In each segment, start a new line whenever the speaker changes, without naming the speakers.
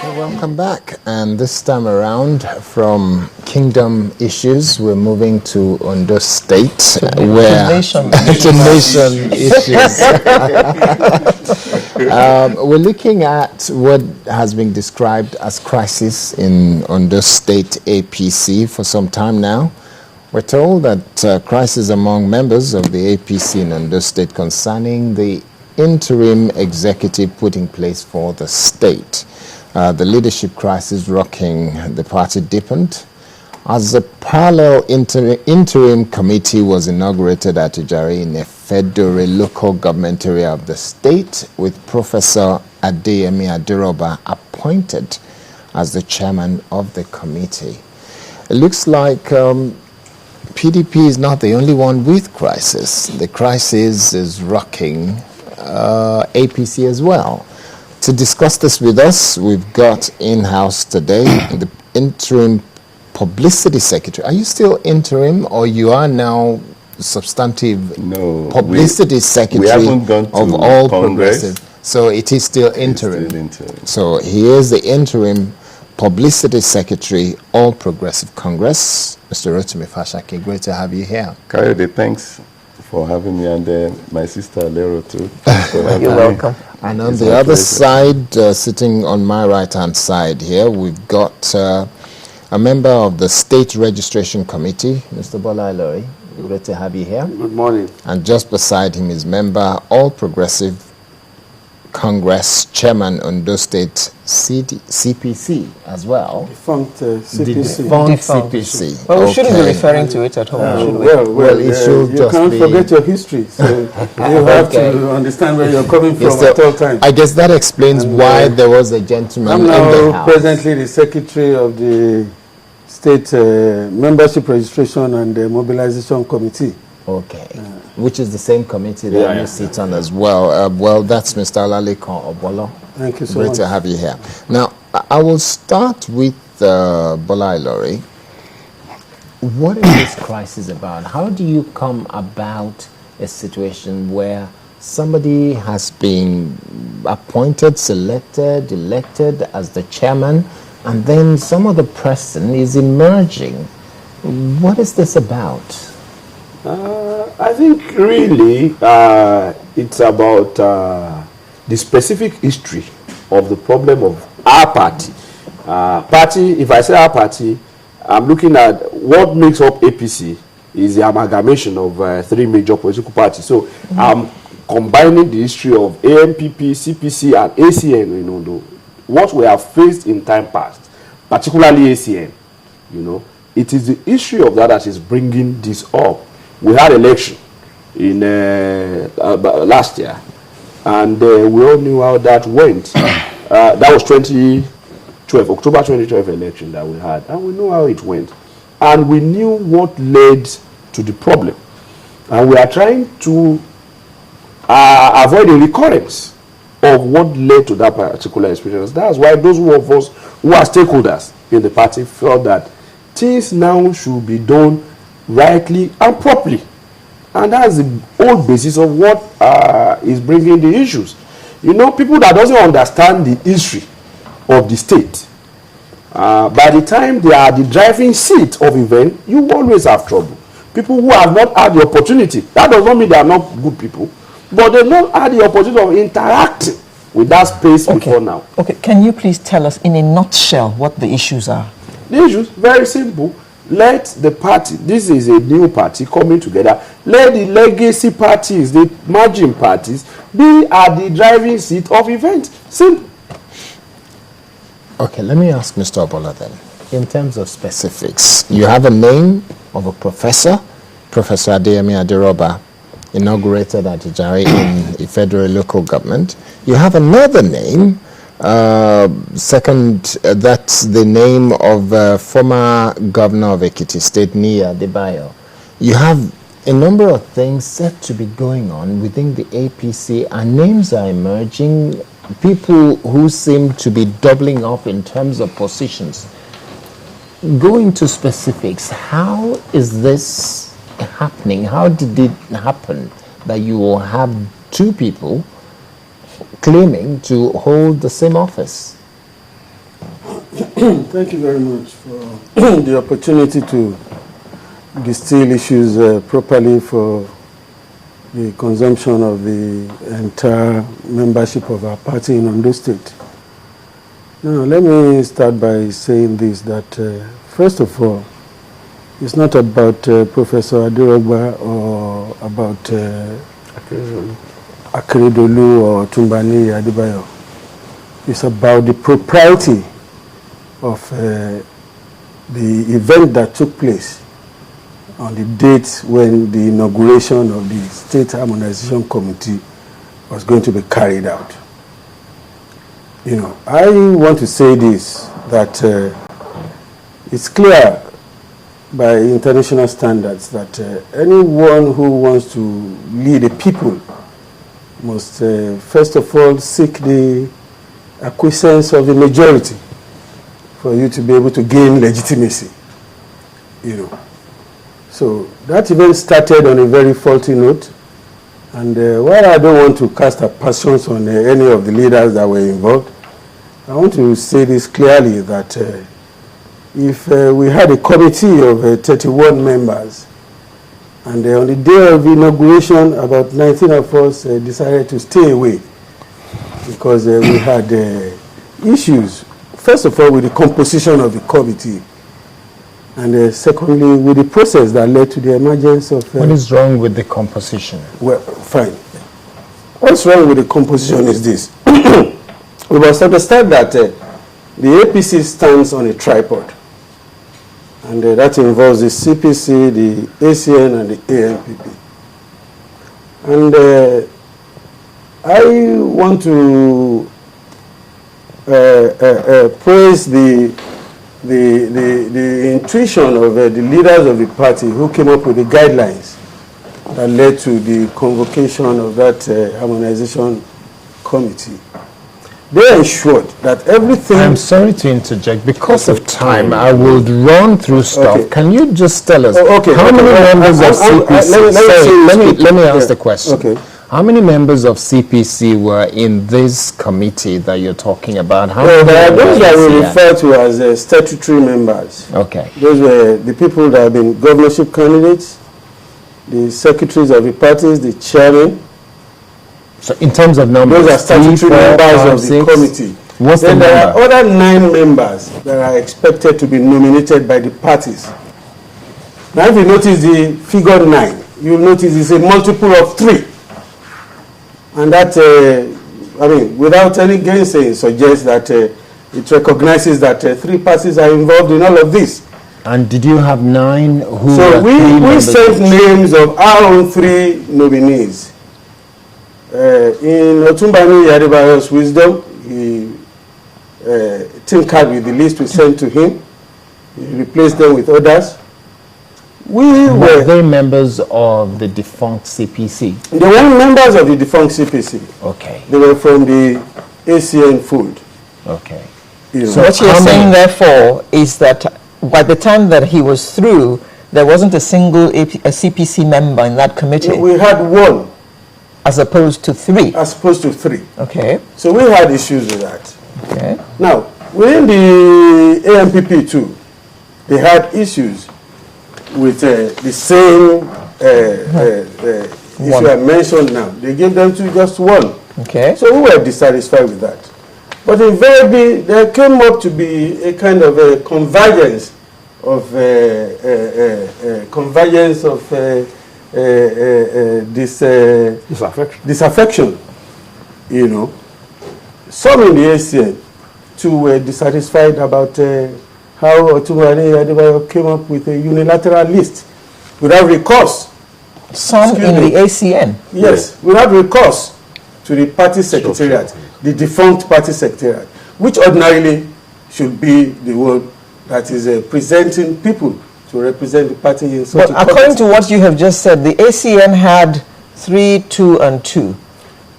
Welcome back, and this time around from kingdom issues we're moving to Ondo State, where nation issues. We're looking at what has been described as crisis in Ondo State APC for some time now. We're told that crisis among members of the APC in Ondo State concerning the interim executive put in place for the state. The leadership crisis rocking the party deepened as a parallel interim committee was inaugurated at Ijari in a federal local government area of the state, with Professor Adeyemi Adiroba appointed as the chairman of the committee. It looks like PDP is not the only one with crisis. The crisis is rocking APC as well. To discuss this with us, we've got in-house today the interim publicity secretary. Are you still interim, or you are now substantive publicity secretary of all progressive? So it is still interim. So he is the interim publicity secretary, all progressive Congress. Mr. Rotimi Fashake, great to have you here.
Kayode, thanks for having me, and my sister Lero too.
You're welcome.
And on the other side, sitting on my right-hand side here, we've got a member of the State Registration Committee, Mr. Bola Ilori. Great to have you here.
Good morning.
And just beside him is member, All Progressive Congress Chairman, Ondo State CPC as well.
Defunct CPC.
Defunct CPC.
Well, we shouldn't be referring to it at home, should we?
Well, it should
you
just
can't
be...
forget your history, so you have to understand where you're coming from at all times.
I guess that explains why there was a gentleman
I'm
in the
now
house.
presently the secretary of the State Membership Registration and Mobilization Committee.
Okay, which is the same committee that you sit on as well. Well, that's Mr. Olalekan Obolo.
Thank you so
much.
much.
Great to have you here. Now, I will start with Bola Ilori. What is this crisis about? How do you come about a situation where somebody has been appointed, selected, elected as the chairman, and then some other person is emerging? What is this about?
I think really it's about the specific history of the problem of our party. If I say our party, I'm looking at what makes up APC is the amalgamation of three major political parties. So I'm combining the history of AMPP, CPC, and ACN in Ondo. What we have faced in time past, particularly ACN, it is the issue of that is bringing this up. We had election in last year, and we all knew how that went. That was 2012, October 2012 election that we had, and we know how it went. And we knew what led to the problem. And we are trying to avoid a recurrence of what led to that particular experience. That's why those of us who are stakeholders in the party felt that things now should be done rightly and properly, and that's the whole basis of what is bringing the issues. People that doesn't understand the history of the state, by the time they are the driving seat of event, you always have trouble. People who have not had the opportunity, that does not mean they are not good people, but they not had the opportunity of interacting with that space before now.
Okay, can you please tell us in a nutshell what the issues are?
The issues, very simple. Let the party, this is a new party coming together, let the legacy parties, the margin parties, be at the driving seat of events. Simple.
Okay, let me ask Mr. Obolo then. In terms of specifics, you have a name of a professor, Professor Adeyemi Adiroba, inaugurated at Ijari in a federal local government. You have another name, that's the name of former governor of Ekiti State, Nia Debayo. You have a number of things set to be going on within the APC, and names are emerging, people who seem to be doubling up in terms of positions. Going to specifics, how is this happening? How did it happen that you will have two people claiming to hold the same office?
Thank you very much for the opportunity to distill issues properly for the consumption of the entire membership of our party in Ondo State. Now, let me start by saying this, that first of all, it's not about Professor Adirogba or about Akeredolu or Tumbani Adebayo. It's about the propriety of the event that took place on the date when the inauguration of the State Harmonization Committee was going to be carried out. You know, I want to say this, that it's clear by international standards that anyone who wants to lead a people must first of all seek the acquiescence of the majority for you to be able to gain legitimacy, you know. So that event started on a very faulty note, and while I don't want to cast aspersions on any of the leaders that were involved, I want to say this clearly, that if we had a committee of 31 members, and on the day of inauguration, about 19 of us decided to stay away because we had issues, first of all, with the composition of the committee, and secondly, with the process that led to the emergence of...
what is wrong with the composition?
Well, fine. What's wrong with the composition is this. We must understand that the APC stands on a tripod, and that involves the CPC, the ACN, and the ANPP. And I want to praise the intuition of the leaders of the party who came up with the guidelines that led to the convocation of that harmonization committee. They ensured that everything...
I'm sorry to interject. Because of time, I would run through stuff.
Okay.
Can you just tell us
how
many members of CPC... Let me ask the question.
Okay.
How many members of CPC were in this committee that you're talking about?
Well, there are those that we refer to as statutory members.
Okay.
Those were the people that have been governorship candidates, the secretaries of the parties, the chairman.
So in terms of numbers,
those are statutory members of the committee.
What's
then
the
there
number?
are other 9 members that are expected to be nominated by the parties. Now, if you notice the figure 9, you'll notice it's a multiple of 3. And that, I mean, without any gainsaying, suggests that it recognizes that 3 parties are involved in all of this.
And did you have 9 who
So we sent names of our own 3 nominees. In Otumbani Adebayo's wisdom, he tinkered with the list we sent to him. He replaced them with others.
Were they members of the defunct CPC?
They were members of the defunct CPC.
Okay.
They were from the ACN fold.
Okay.
You know.
So what you're saying, therefore, is that by the time that he was through, there wasn't a single a CPC member in that committee?
We had 1.
As opposed to 3?
As opposed to 3.
Okay.
So we had issues with that.
Okay.
Now, within the ANPP too, they had issues with the same issue I mentioned now. They gave them to just 1.
Okay.
So we were dissatisfied with that. But invariably, there came up to be a kind of a convergence of disaffection, you know. Some in the ACN too were dissatisfied about how Otumani Adebayo came up with a unilateral list without recourse.
Some in the ACN?
Yes, without recourse to the party secretariat, the defunct party secretariat, which ordinarily should be the one that is presenting people to represent the party in such a
according to what you have just said, the ACN had 3, 2, and 2.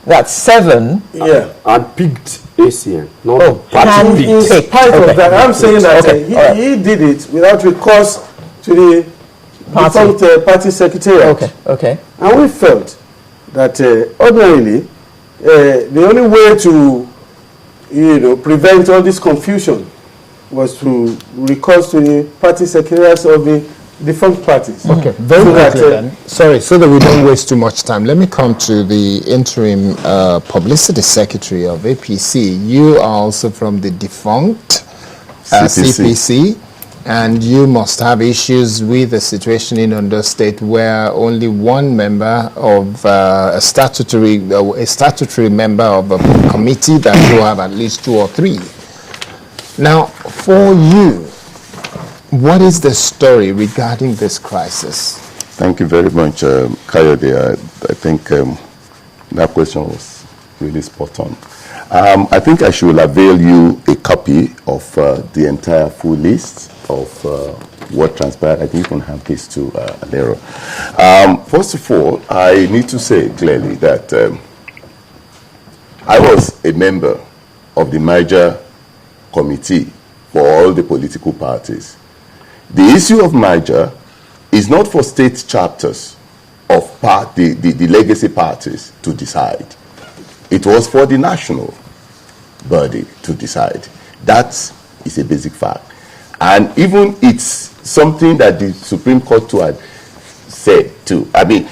That's 7.
Yeah.
And picked ACN. Not
hand
party
In
picked.
spite of that, I'm saying that
Okay.
he did it without recourse to the defunct party secretariat.
Okay, okay.
And we felt that ordinarily, the only way to, prevent all this confusion was to recourse to the party secretariats of the defunct parties.
Okay, very quickly then. Sorry, so that we don't waste too much time, let me come to the interim publicity secretary of APC. You are also from the defunct CPC, and you must have issues with the situation in Ondo State where only one member of a statutory member of a committee that you have at least 2 or 3. Now, for you, what is the story regarding this crisis?
Thank you very much, Kayode. I think that question was really spot on. I think I should avail you a copy of the entire full list of what transpired. I think you can have this to Alero. First of all, I need to say clearly that I was a member of the merger committee for all the political parties. The issue of merger is not for state chapters of the legacy parties to decide. It was for the national body to decide. That is a basic fact. And even it's something that the Supreme Court too had said too. I mean,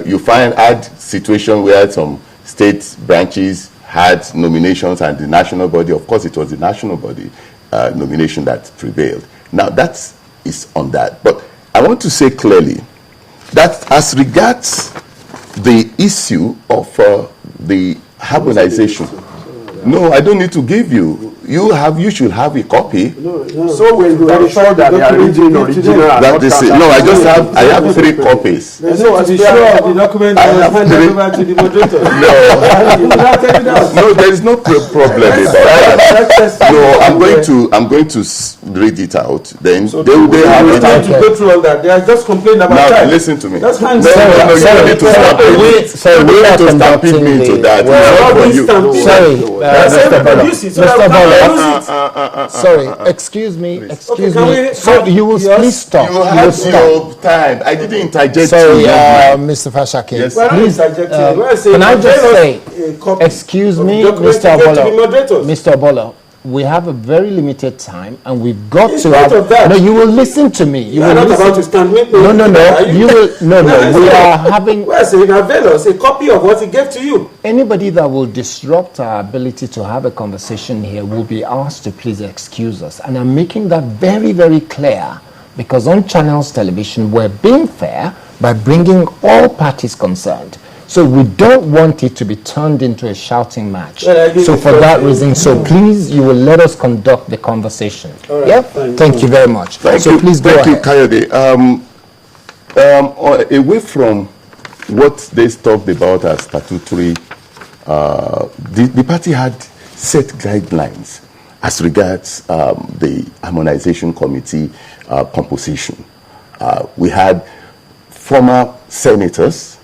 you had situation where some state branches had nominations and the national body, of course it was the national body nomination that prevailed. Now that is on that. But I want to say clearly that as regards the issue of the harmonization, no, I don't need to give you. You should have a copy.
So we're very sure that they are reading original.
I have 3 copies.
No, to be sure the document was handed over to the moderator.
No, there is no problem about that. No, I'm going to read it out. Then
So
they have it.
time to go through all that. They are just complaining about
Now
time.
listen to me.
That's hands
No, you need to stampede me.
So we are
Stampede me into that.
Sorry, excuse me.
Okay,
So you will please stop.
You have your time. I didn't interject.
Sorry,
you.
Mr. Fashake.
Yes.
Please, can I just say, excuse me, Mr. Obolo. Mr. Obolo, we have a very limited time, and we've got to have. No, you will listen to me. You will
not
listen.
about to stand with me.
No. You will. No. We are having.
Well, so you avail us a copy of what he gave to you.
Anybody that will disrupt our ability to have a conversation here will be asked to please excuse us. And I'm making that very, very clear, because on Channels Television, we're being fair by bringing all parties concerned. So we don't want it to be turned into a shouting match. So for that reason, so please, you will let us conduct the conversation.
Right,
yep. Thank you very much.
Thank you.
Please go ahead.
Thank you, Kayode. Away from what they talked about as statutory, the party had set guidelines as regards the harmonization committee composition. We had former senators,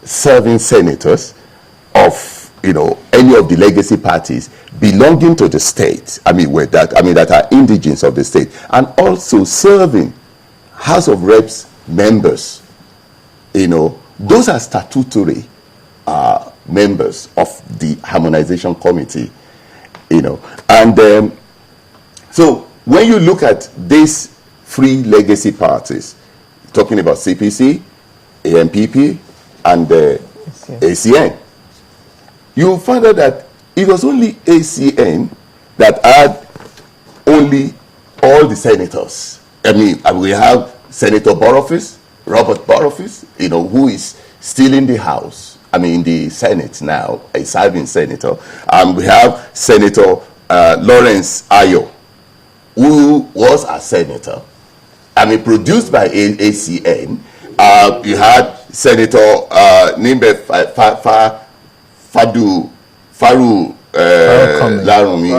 serving senators of, any of the legacy parties belonging to the state. That are indigents of the state, and also serving House of Reps members. Those are statutory members of the harmonization committee. And so when you look at these 3 legacy parties, talking about CPC, AMPP, and ACN, you find out that it was only ACN that had only all the senators. We have Senator Robert Borophis, who is still in the House, in the Senate now, a serving senator. We have Senator Lawrence Ayo, who was a senator, produced by ACN. You had Senator Nimbe Faru Larumi,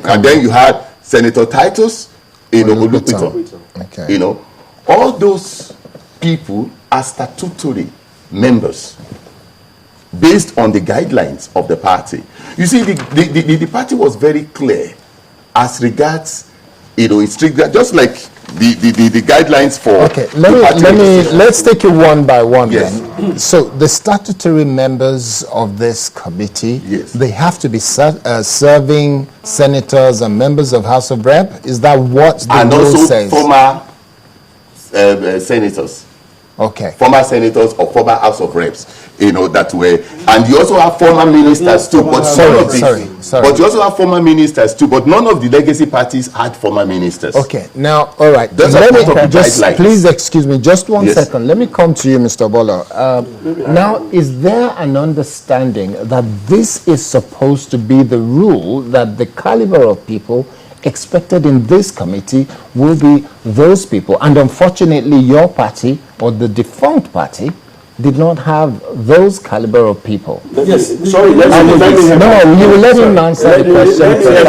and then you had Senator Titus Olupito.
Okay.
All those people are statutory members based on the guidelines of the party. You see, the party was very clear as regards, just like the guidelines for
Okay,
the party registration.
let's take it one by one.
Yes.
Then. So the statutory members of this committee,
Yes.
they have to be serving senators and members of House of Rep. Is that what the
And
rule
also
says?
former senators.
Okay.
Former senators or former House of Reps, that were, and you also have former ministers too. But
Sorry.
But you also have former ministers too. But none of the legacy parties had former ministers.
Okay. Now, all right.
Those are part of the
just
guidelines.
please excuse me. Just one
Yes.
second. Let me come to you, Mr. Obolo. Now, is there an understanding that this is supposed to be the rule, that the caliber of people expected in this committee will be those people? And unfortunately, your party, or the defunct party, did not have those caliber of people.
Yes, sorry, let me
No, you will let him answer the question.